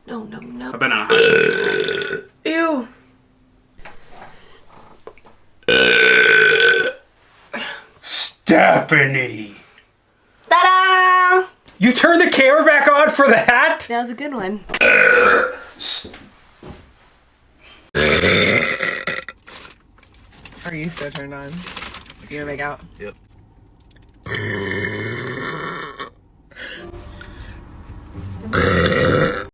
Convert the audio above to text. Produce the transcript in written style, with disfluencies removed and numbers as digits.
No, no, no. I've been on a high. Ew. Stephanie! Ta-da! You turned the camera back on for that? That was a good one. Are you still turned on? You gonna make out? Yep.